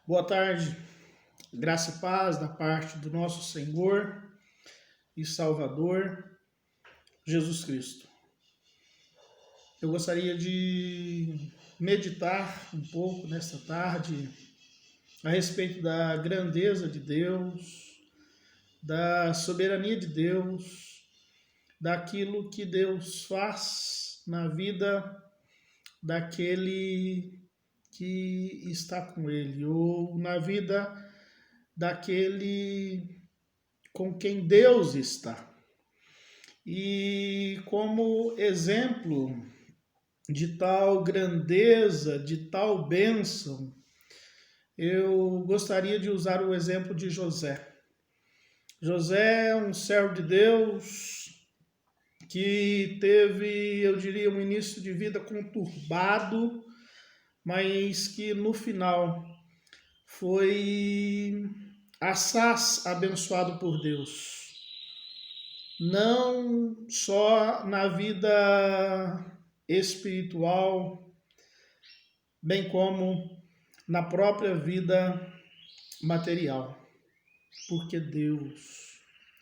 Boa tarde, graça e paz da parte do nosso Senhor e Salvador, Jesus Cristo. Eu gostaria de meditar um pouco nesta tarde a respeito da grandeza de Deus, da soberania de Deus, daquilo que Deus faz na vida daquele que está com Ele, ou na vida daquele com quem Deus está. E como exemplo de tal grandeza, de tal bênção, eu gostaria de usar o exemplo de José. José é um servo de Deus que teve, eu diria, um início de vida conturbado, mas que no final foi assaz abençoado por Deus. Não só na vida espiritual, bem como na própria vida material, porque Deus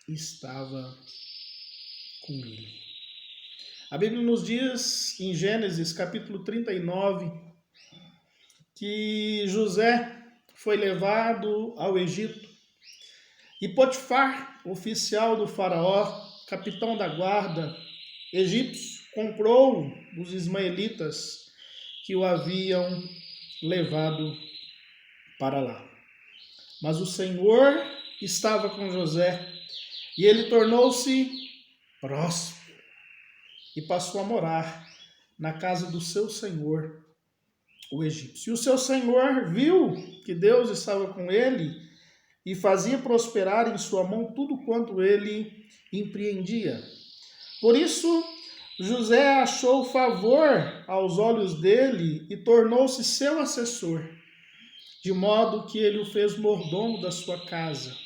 estava com ele. A Bíblia nos diz em Gênesis capítulo 39 que José foi levado ao Egito e Potifar, oficial do faraó, capitão da guarda egípcio, comprou os ismaelitas que o haviam levado para lá. Mas o Senhor estava com José e ele tornou-se próspero e passou a morar na casa do seu senhor, o egípcio. E o seu senhor viu que Deus estava com ele e fazia prosperar em sua mão tudo quanto ele empreendia. Por isso, José achou favor aos olhos dele e tornou-se seu assessor, de modo que ele o fez mordomo da sua casa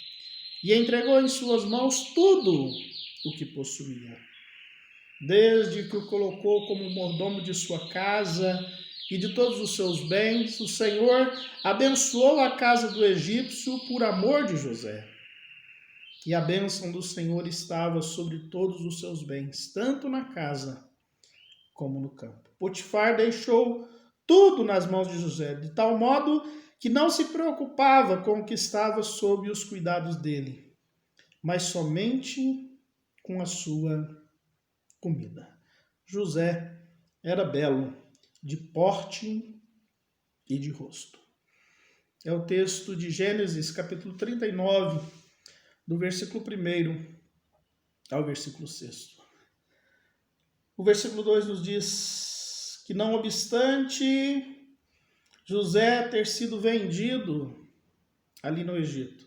e entregou em suas mãos tudo o que possuía. Desde que o colocou como mordomo de sua casa e de todos os seus bens, o Senhor abençoou a casa do egípcio por amor de José. E a bênção do Senhor estava sobre todos os seus bens, tanto na casa como no campo. Potifar deixou tudo nas mãos de José, de tal modo que não se preocupava com o que estava sob os cuidados dele, mas somente com a sua comida. José era belo, de porte e de rosto. É o texto de Gênesis, capítulo 39, do versículo 1 ao versículo 6. O versículo 2 nos diz que, não obstante José ter sido vendido ali no Egito,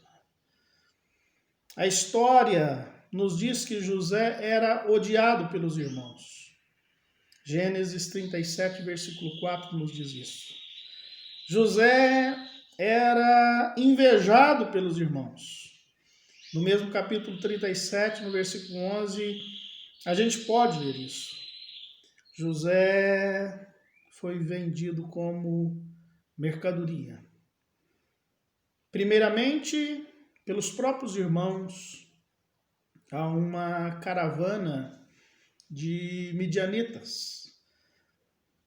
a história nos diz que José era odiado pelos irmãos. Gênesis 37, versículo 4 nos diz isso. José era invejado pelos irmãos. No mesmo capítulo 37, no versículo 11, a gente pode ler isso. José foi vendido como mercadoria. Primeiramente, pelos próprios irmãos, a uma caravana de midianitas,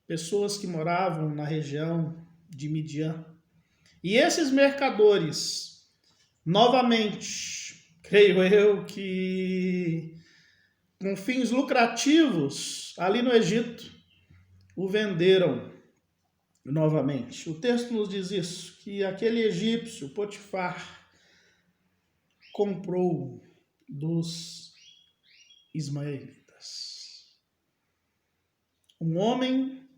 pessoas que moravam na região de Midian. E esses mercadores, novamente, creio eu que com fins lucrativos, ali no Egito, o venderam novamente. O texto nos diz isso, que aquele egípcio, Potifar, comprou dos ismaelitas. Um homem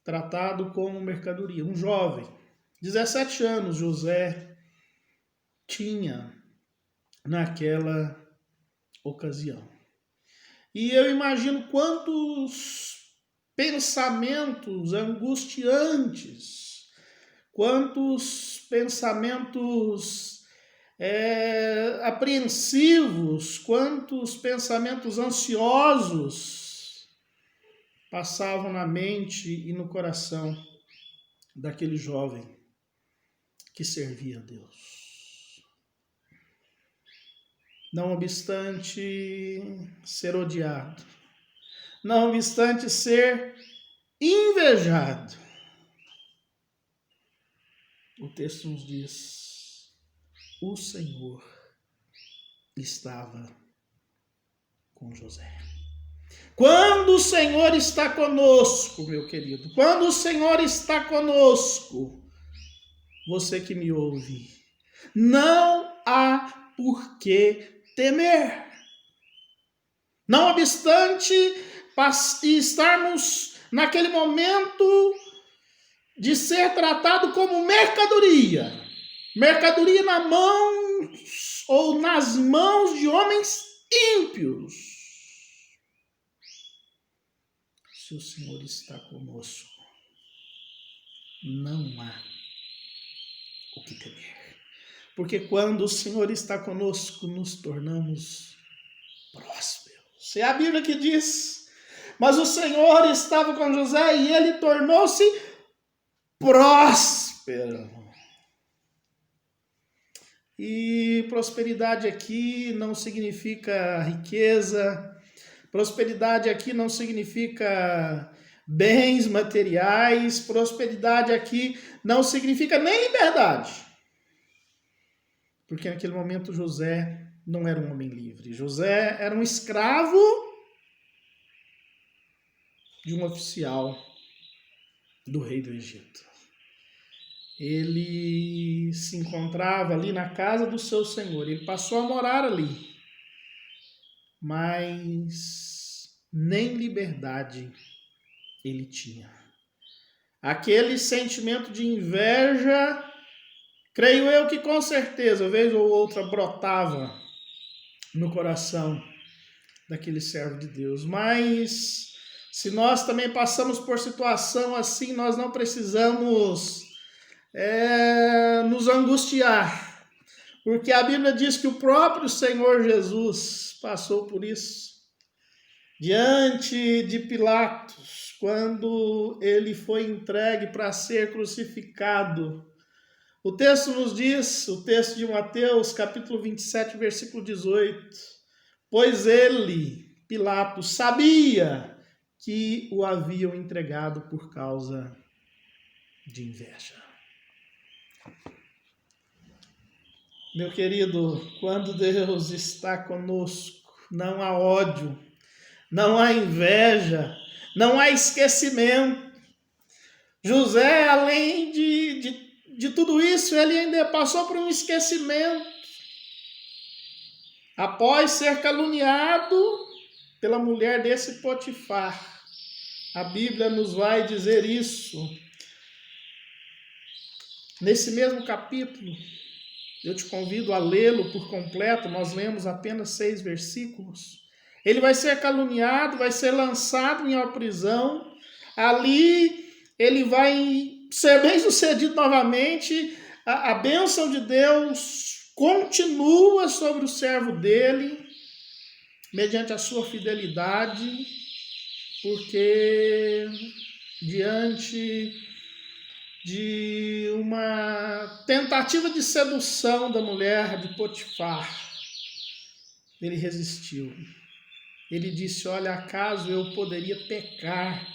tratado como mercadoria, um jovem. 17 anos José tinha naquela ocasião. E eu imagino quantos pensamentos angustiantes, quantos pensamentos apreensivos, quantos pensamentos ansiosos passavam na mente e no coração daquele jovem que servia a Deus. Não obstante ser odiado, não obstante ser invejado, o texto nos diz: o Senhor estava com José. Quando o Senhor está conosco, meu querido, quando o Senhor está conosco, você que me ouve, não há por que temer. Não obstante estarmos naquele momento de ser tratado como mercadoria na mão ou nas mãos de homens ímpios. Se o Senhor está conosco, não há o que temer. Porque quando o Senhor está conosco, nos tornamos prósperos. É a Bíblia que diz: mas o Senhor estava com José e ele tornou-se próspero. E prosperidade aqui não significa riqueza. Prosperidade aqui não significa bens materiais. Prosperidade aqui não significa nem liberdade. Porque naquele momento José não era um homem livre. José era um escravo de um oficial do rei do Egito. Ele se encontrava ali na casa do seu senhor. Ele passou a morar ali. Mas nem liberdade ele tinha. Aquele sentimento de inveja, creio eu que com certeza, vez ou outra, brotava no coração daquele servo de Deus. Mas se nós também passamos por situação assim, nós não precisamos nos angustiar. Porque a Bíblia diz que o próprio Senhor Jesus passou por isso. Diante de Pilatos, quando ele foi entregue para ser crucificado, o texto nos diz, o texto de Mateus, capítulo 27, versículo 18, pois ele, Pilatos, sabia que o haviam entregado por causa de inveja. Meu querido, quando Deus está conosco, não há ódio, não há inveja, não há esquecimento. José, além de tudo isso, ele ainda passou por um esquecimento. Após ser caluniado pela mulher desse Potifar, a Bíblia nos vai dizer isso. Nesse mesmo capítulo, eu te convido a lê-lo por completo, nós lemos apenas 6 versículos. Ele vai ser caluniado, vai ser lançado em uma prisão. Ali ele vai ser bem sucedido novamente. A bênção de Deus continua sobre o servo dele, mediante a sua fidelidade, porque diante de uma tentativa de sedução da mulher de Potifar, ele resistiu. Ele disse: olha, acaso eu poderia pecar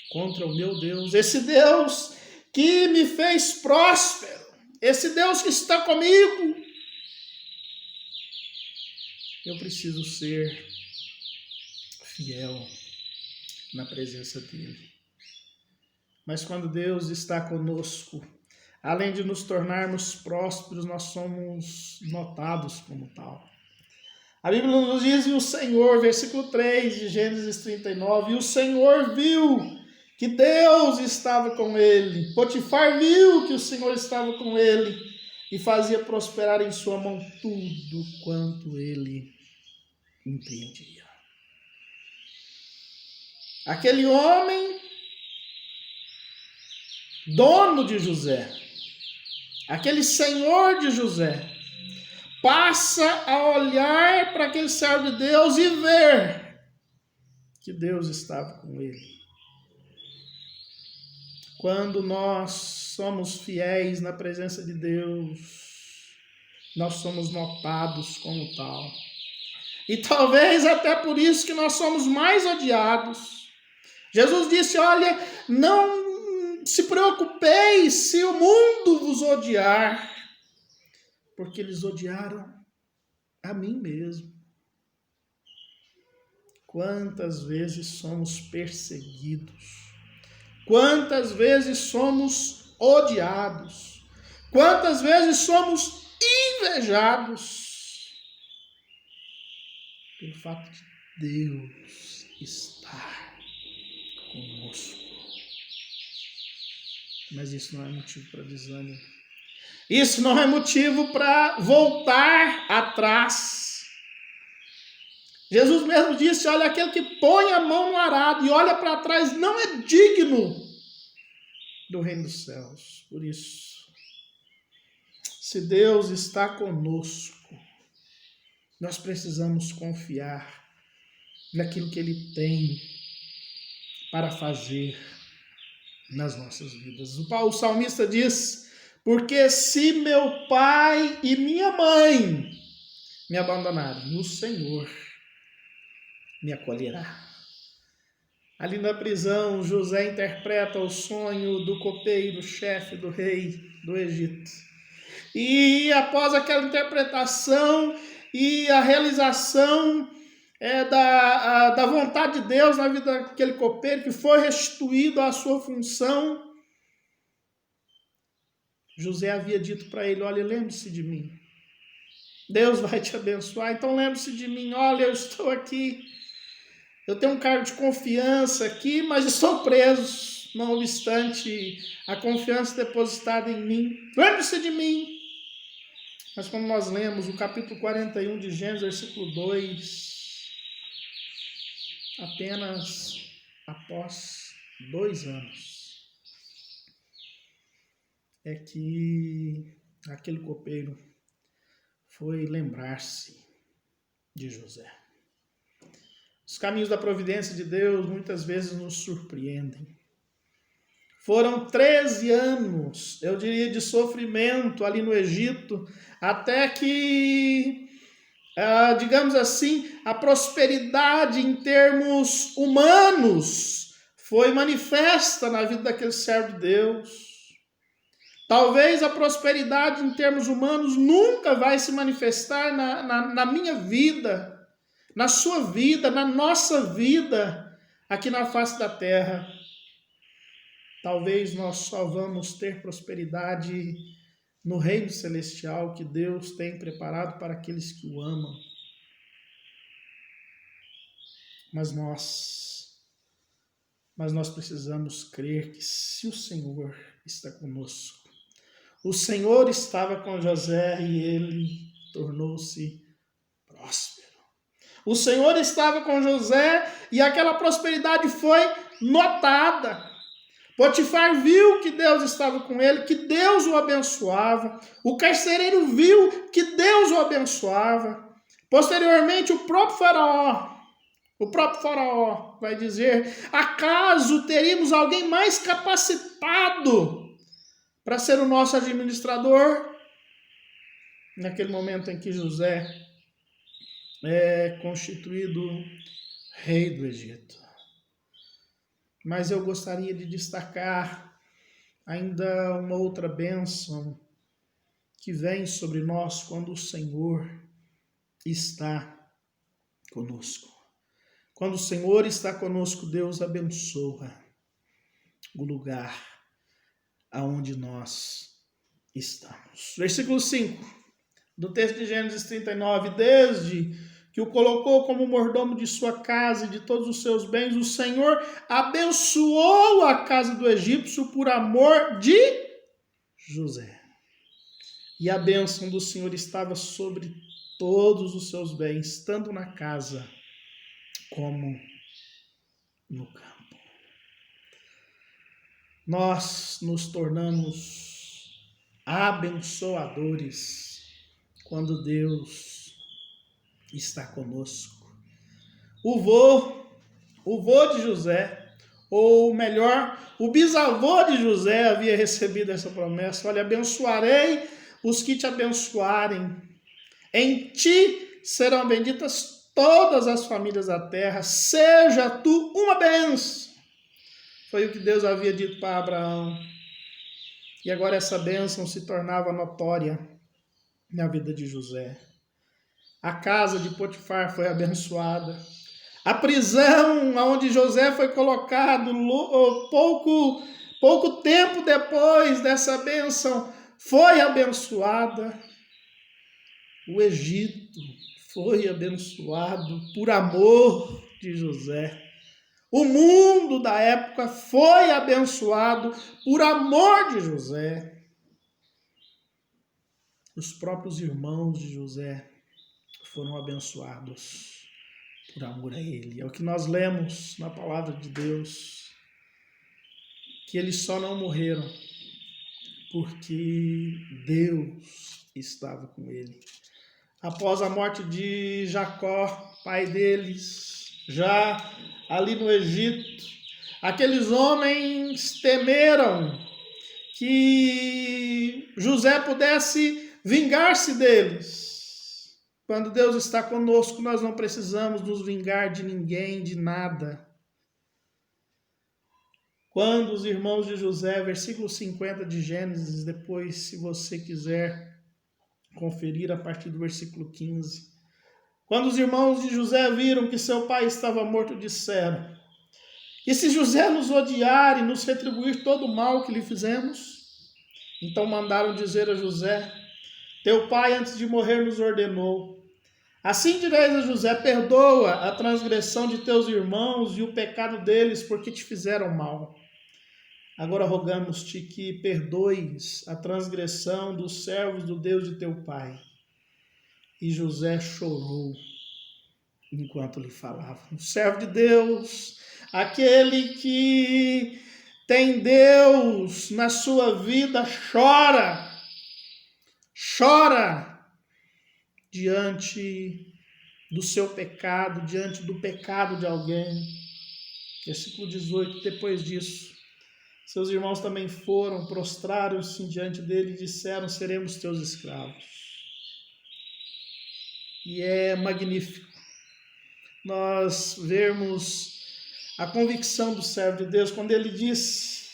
contra o meu Deus? Esse Deus que me fez próspero, esse Deus que está comigo. Eu preciso ser fiel na presença dele. Mas quando Deus está conosco, além de nos tornarmos prósperos, nós somos notados como tal. A Bíblia nos diz: e o Senhor, versículo 3 de Gênesis 39, e o Senhor viu que Deus estava com ele. Potifar viu que o Senhor estava com ele e fazia prosperar em sua mão tudo quanto ele empreendia. Aquele homem, dono de José, aquele senhor de José, passa a olhar para aquele servo de Deus e ver que Deus estava com ele. Quando nós somos fiéis na presença de Deus, nós somos notados como tal. E talvez até por isso que nós somos mais odiados. Jesus disse, olha, não se preocupeis se o mundo vos odiar, porque eles odiaram a mim mesmo. Quantas vezes somos perseguidos? Quantas vezes somos odiados? Quantas vezes somos invejados? Pelo fato de Deus estar conosco. Mas isso não é motivo para desânimo. Isso não é motivo para voltar atrás. Jesus mesmo disse, olha, aquele que põe a mão no arado e olha para trás não é digno do reino dos céus. Por isso, se Deus está conosco, nós precisamos confiar naquilo que Ele tem para fazer nas nossas vidas. O salmista diz, porque se meu pai e minha mãe me abandonarem, o Senhor me acolherá. Ali na prisão, José interpreta o sonho do copeiro, chefe do rei do Egito. E após aquela interpretação e a realização da vontade de Deus na vida daquele copeiro, que foi restituído à sua função, José havia dito para ele, olha, lembre-se de mim. Deus vai te abençoar, então lembre-se de mim. Olha, eu estou aqui. Eu tenho um cargo de confiança aqui, mas estou preso, não obstante a confiança depositada em mim. Lembre-se de mim. Mas como nós lemos o capítulo 41 de Gênesis, versículo 2, apenas após 2 anos, é que aquele copeiro foi lembrar-se de José. Os caminhos da providência de Deus muitas vezes nos surpreendem. Foram 13 anos, eu diria, de sofrimento ali no Egito, até que, digamos assim, a prosperidade em termos humanos foi manifesta na vida daquele servo de Deus. Talvez a prosperidade em termos humanos nunca vai se manifestar na minha vida, na sua vida, na nossa vida, aqui na face da terra. Talvez nós só vamos ter prosperidade no reino celestial que Deus tem preparado para aqueles que o amam. Mas nós precisamos crer que se o Senhor está conosco, o Senhor estava com José e ele tornou-se próspero. O Senhor estava com José e aquela prosperidade foi notada. Potifar viu que Deus estava com ele, que Deus o abençoava. O carcereiro viu que Deus o abençoava. Posteriormente, o próprio faraó vai dizer, acaso teríamos alguém mais capacitado para ser o nosso administrador? Naquele momento em que José é constituído rei do Egito. Mas eu gostaria de destacar ainda uma outra bênção que vem sobre nós quando o Senhor está conosco. Quando o Senhor está conosco, Deus abençoa o lugar aonde nós estamos. Versículo 5 do texto de Gênesis 39. Desde que o colocou como mordomo de sua casa e de todos os seus bens, o Senhor abençoou a casa do egípcio por amor de José. E a bênção do Senhor estava sobre todos os seus bens, tanto na casa como no campo. Nós nos tornamos abençoadores quando Deus está conosco. O vô de José, ou melhor, o bisavô de José havia recebido essa promessa. Olha, abençoarei os que te abençoarem. Em ti serão benditas todas as famílias da terra. Seja tu uma bênção. Foi o que Deus havia dito para Abraão. E agora essa bênção se tornava notória na vida de José. A casa de Potifar foi abençoada. A prisão onde José foi colocado pouco tempo depois dessa bênção foi abençoada. O Egito foi abençoado por amor de José. O mundo da época foi abençoado por amor de José. Os próprios irmãos de José foram abençoados por amor a ele. É o que nós lemos na palavra de Deus, que eles só não morreram porque Deus estava com ele. Após a morte de Jacó, pai deles, já ali no Egito, aqueles homens temeram que José pudesse vingar-se deles. Quando Deus está conosco, nós não precisamos nos vingar de ninguém, de nada. Quando os irmãos de José, versículo 50 de Gênesis, depois, se você quiser conferir a partir do versículo 15. Quando os irmãos de José viram que seu pai estava morto, disseram: e se José nos odiar e nos retribuir todo o mal que lhe fizemos? Então mandaram dizer a José: teu pai antes de morrer nos ordenou: assim direis a José, perdoa a transgressão de teus irmãos e o pecado deles, porque te fizeram mal. Agora rogamos-te que perdoes a transgressão dos servos do Deus de teu pai. E José chorou enquanto lhe falava. O servo de Deus, aquele que tem Deus na sua vida, chora diante do seu pecado, diante do pecado de alguém. Versículo 18, depois disso, seus irmãos também foram, prostraram-se diante dele e disseram: seremos teus escravos. E é magnífico nós vermos a convicção do servo de Deus quando ele diz,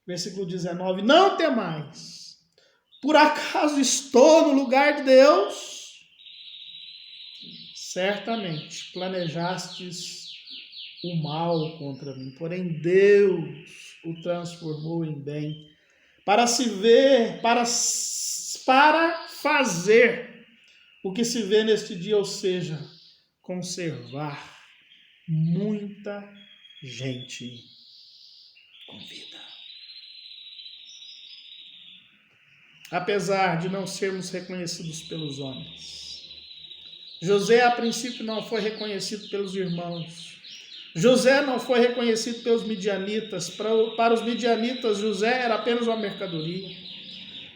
versículo 19: não temais, por acaso estou no lugar de Deus? Certamente planejastes o mal contra mim, porém Deus o transformou em bem, para fazer o que se vê neste dia, ou seja, conservar muita gente com vida. Apesar de não sermos reconhecidos pelos homens, José a princípio não foi reconhecido pelos irmãos. José não foi reconhecido pelos midianitas. Para os midianitas, José era apenas uma mercadoria.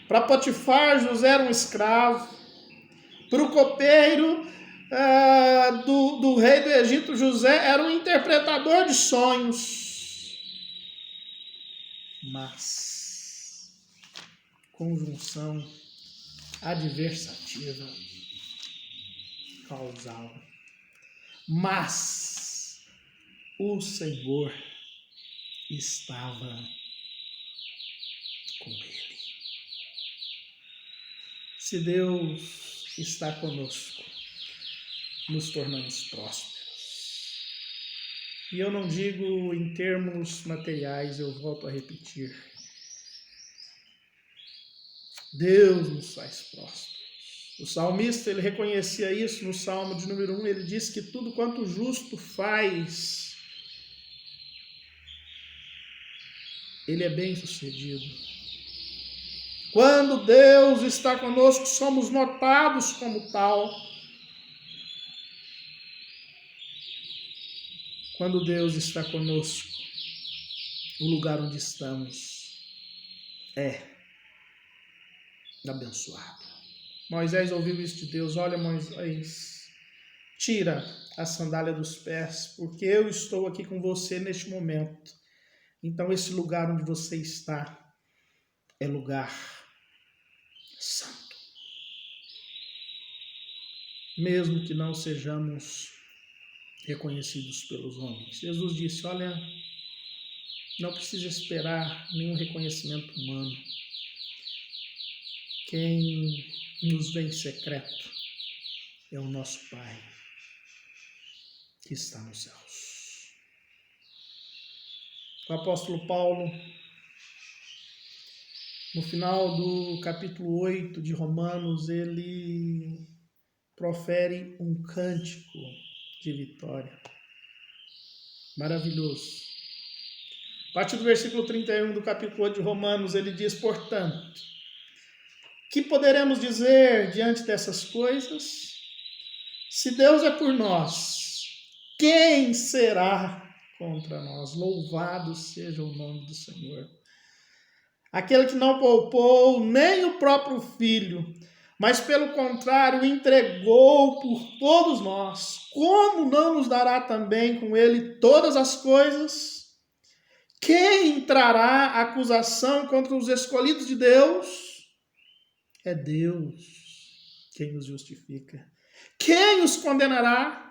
Para Potifar, José era um escravo. Para o copeiro do rei do Egito, José era um interpretador de sonhos. Mas, conjunção adversativa, causal. Mas o Senhor estava com ele. Se Deus está conosco, nos tornamos prósperos. E eu não digo em termos materiais, eu volto a repetir. Deus nos faz prósperos. O salmista, ele reconhecia isso no Salmo de número 1, ele diz que tudo quanto o justo faz, ele é bem sucedido. Quando Deus está conosco, somos notados como tal. Quando Deus está conosco, o lugar onde estamos é abençoado. Moisés ouviu isso de Deus: olha, Moisés, Tira a sandália dos pés, porque eu estou aqui com você neste momento. Então, esse lugar onde você está é lugar santo. Mesmo que não sejamos reconhecidos pelos homens. Jesus disse, olha, não precisa esperar nenhum reconhecimento humano. Quem nos vê em secreto é o nosso Pai que está nos céus. O apóstolo Paulo, no final do capítulo 8 de Romanos, ele profere um cântico de vitória. Maravilhoso. A partir do versículo 31 do capítulo 8 de Romanos, ele diz, portanto, que poderemos dizer diante dessas coisas? Se Deus é por nós, quem será contra nós? Louvado seja o nome do Senhor. Aquele que não poupou nem o próprio Filho, mas pelo contrário o entregou por todos nós, como não nos dará também com ele todas as coisas? Quem trará acusação contra os escolhidos de Deus? É Deus quem os justifica. Quem os condenará?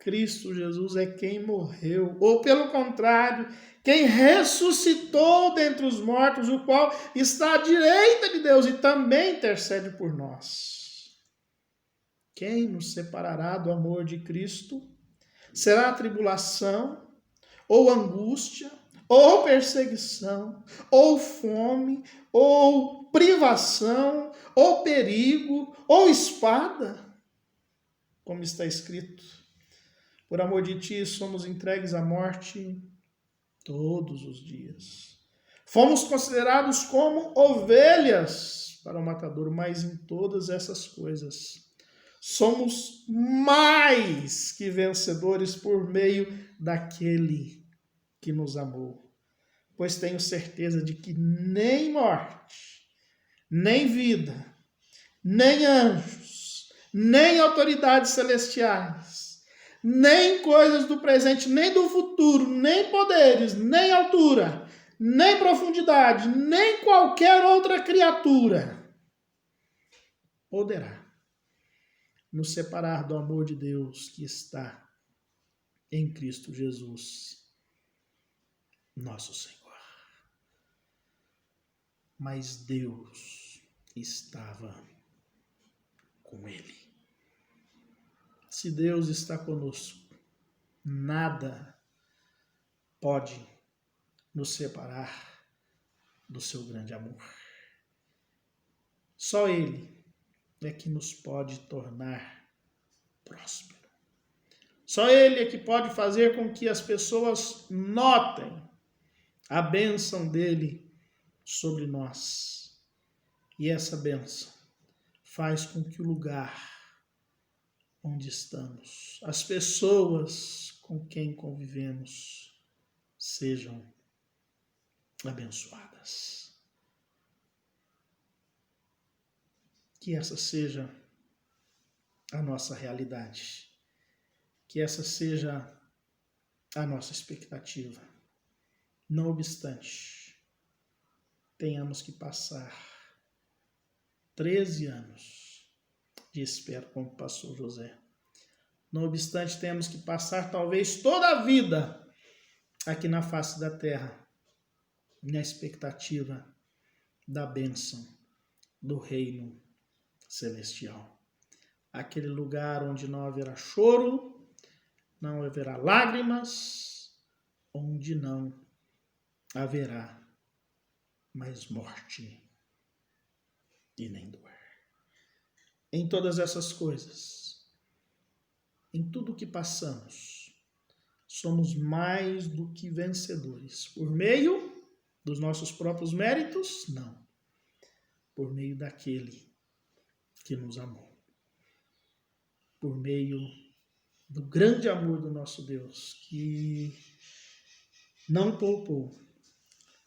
Cristo Jesus é quem morreu, ou pelo contrário, quem ressuscitou dentre os mortos, o qual está à direita de Deus e também intercede por nós. Quem nos separará do amor de Cristo? Será a tribulação, ou angústia, ou perseguição, ou fome, ou privação, ou perigo, ou espada? Como está escrito, por amor de ti somos entregues à morte todos os dias. Fomos considerados como ovelhas para o matador, mas em todas essas coisas somos mais que vencedores por meio daquele que nos amou. Pois tenho certeza de que nem morte, nem vida, nem anjos, nem autoridades celestiais, nem coisas do presente, nem do futuro, nem poderes, nem altura, nem profundidade, nem qualquer outra criatura poderá nos separar do amor de Deus que está em Cristo Jesus, nosso Senhor. Mas Deus estava com ele. Se Deus está conosco, nada pode nos separar do seu grande amor. Só Ele é que nos pode tornar próspero. Só Ele é que pode fazer com que as pessoas notem a bênção dele sobre nós. E essa bênção faz com que o lugar onde estamos, as pessoas com quem convivemos, sejam abençoadas. Que essa seja a nossa realidade. Que essa seja a nossa expectativa. Não obstante, tenhamos que passar 13 anos de espera, como passou José. Não obstante, temos que passar talvez toda a vida aqui na face da terra, na expectativa da bênção do reino celestial. Aquele lugar onde não haverá choro, não haverá lágrimas, onde não haverá mais morte e nem dor. Em todas essas coisas, em tudo que passamos, somos mais do que vencedores. Por meio dos nossos próprios méritos? Não. Por meio daquele que nos amou. Por meio do grande amor do nosso Deus, que não poupou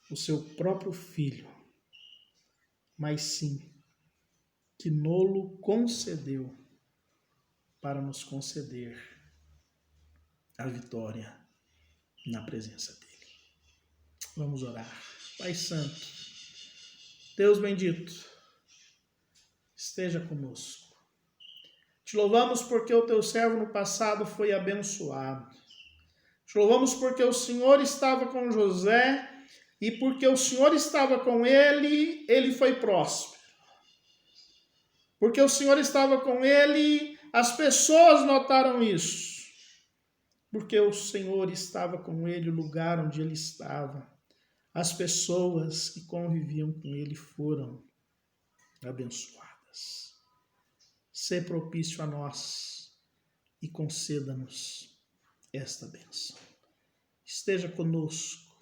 o seu próprio Filho, mas sim que nos concedeu para nos conceder a vitória na presença dele. Vamos orar. Pai Santo, Deus bendito, esteja conosco. Te louvamos porque o teu servo no passado foi abençoado. Te louvamos porque o Senhor estava com José e porque o Senhor estava com ele, ele foi próspero. Porque o Senhor estava com ele, as pessoas notaram isso. Porque o Senhor estava com ele, o lugar onde ele estava, as pessoas que conviviam com ele foram abençoadas. Sê propício a nós e conceda-nos esta bênção. Esteja conosco.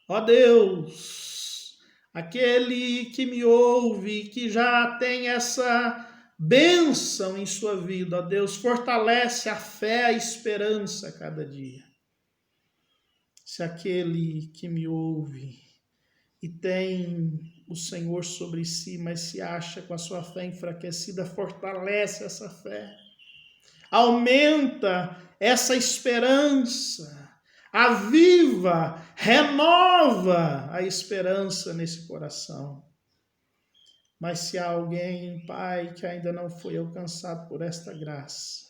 Ó Deus, aquele que me ouve, que já tem essa bênção em sua vida, ó Deus, fortalece a fé, a esperança a cada dia. Se aquele que me ouve e tem o Senhor sobre si, mas se acha com a sua fé enfraquecida, fortalece essa fé. Aumenta essa esperança. Aviva, renova a esperança nesse coração. Mas se há alguém, Pai, que ainda não foi alcançado por esta graça,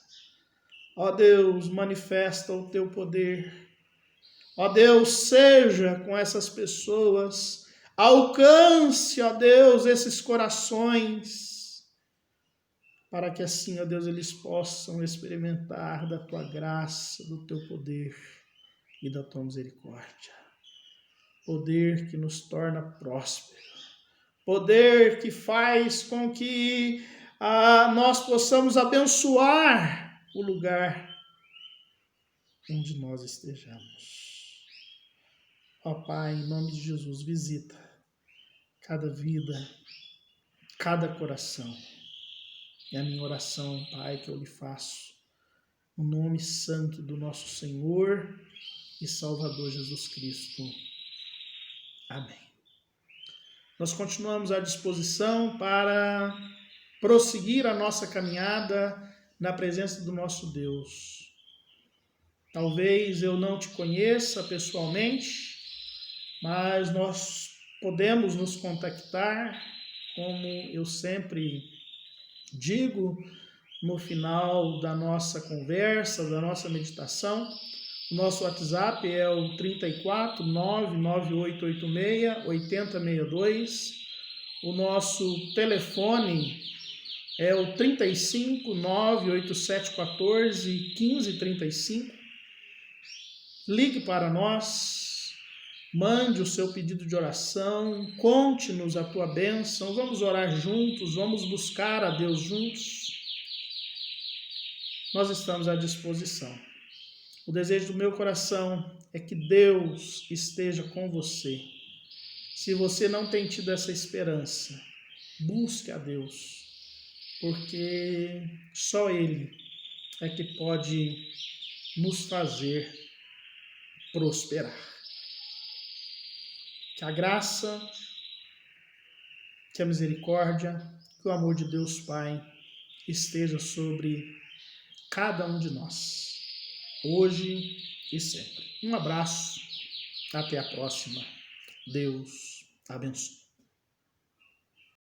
ó Deus, manifesta o teu poder. Ó Deus, seja com essas pessoas, alcance, ó Deus, esses corações, para que assim, ó Deus, eles possam experimentar da tua graça, do teu poder e da tua misericórdia. Poder que nos torna prósperos, poder que faz com que nós possamos abençoar o lugar onde nós estejamos. Ó Pai, em nome de Jesus, visita cada vida, cada coração. É a minha oração, Pai, que eu lhe faço, no nome santo do nosso Senhor e Salvador Jesus Cristo. Amém. Nós continuamos à disposição para prosseguir a nossa caminhada na presença do nosso Deus. Talvez eu não te conheça pessoalmente, mas nós podemos nos contactar, como eu sempre digo, no final da nossa conversa, da nossa meditação. O nosso WhatsApp é o 34 99886 8062. O nosso telefone é o 35 98714 1535. Ligue para nós. Mande o seu pedido de oração, conte-nos a tua bênção, vamos orar juntos, vamos buscar a Deus juntos. Nós estamos à disposição. O desejo do meu coração é que Deus esteja com você. Se você não tem tido essa esperança, busque a Deus, porque só Ele é que pode nos fazer prosperar. Que a graça, que a misericórdia, que o amor de Deus Pai esteja sobre cada um de nós, hoje e sempre. Um abraço, até a próxima. Deus abençoe.